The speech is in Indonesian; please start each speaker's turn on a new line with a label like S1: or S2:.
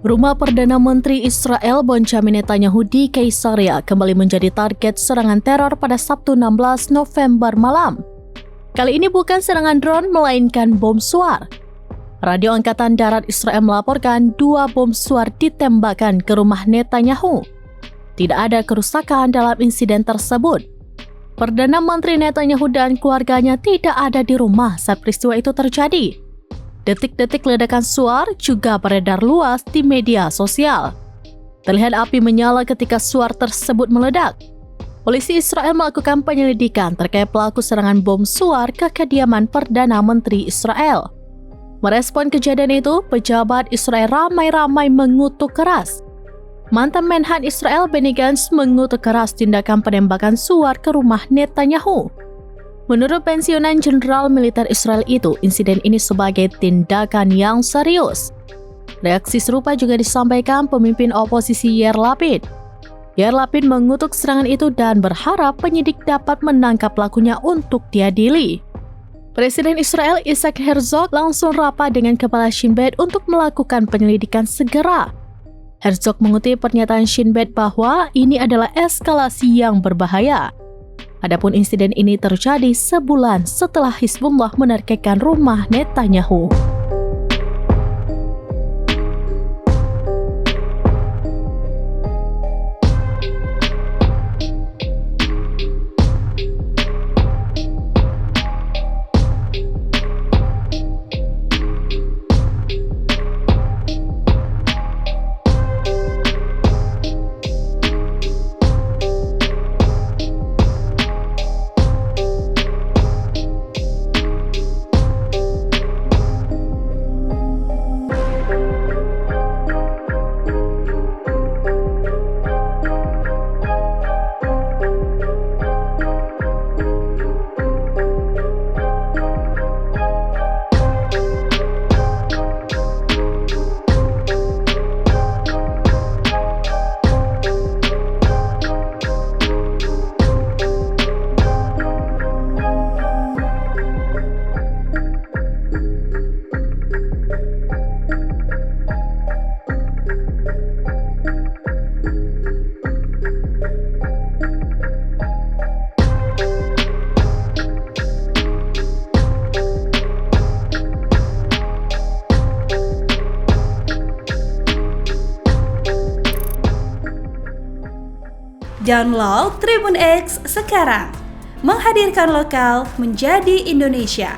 S1: Rumah Perdana Menteri Israel Benjamin Netanyahu di Kaisaria kembali menjadi target serangan teror pada Sabtu 16 November malam. Kali ini bukan serangan drone melainkan bom suar. Radio Angkatan Darat Israel melaporkan 2 bom suar ditembakkan ke rumah Netanyahu. Tidak ada kerusakan dalam insiden tersebut. Perdana Menteri Netanyahu dan keluarganya tidak ada di rumah saat peristiwa itu terjadi. Detik-detik ledakan suar juga beredar luas di media sosial. Terlihat api menyala ketika suar tersebut meledak. Polisi Israel melakukan penyelidikan terkait pelaku serangan bom suar ke kediaman Perdana Menteri Israel. Merespon kejadian itu, pejabat Israel ramai-ramai mengutuk keras. Mantan Menhan Israel Benny Gantz mengutuk keras tindakan penembakan suar ke rumah Netanyahu. Menurut pensiunan Jenderal Militer Israel itu, insiden ini sebagai tindakan yang serius. Reaksi serupa juga disampaikan pemimpin oposisi Yair Lapid. Yair Lapid mengutuk serangan itu dan berharap penyidik dapat menangkap pelakunya untuk diadili. Presiden Israel Isaac Herzog langsung rapat dengan Kepala Shin Bet untuk melakukan penyelidikan segera. Herzog mengutip pernyataan Shin Bet bahwa ini adalah eskalasi yang berbahaya. Adapun insiden ini terjadi sebulan setelah Hizbullah menargetkan rumah Netanyahu.
S2: Download Tribun X sekarang, menghadirkan lokal menjadi Indonesia.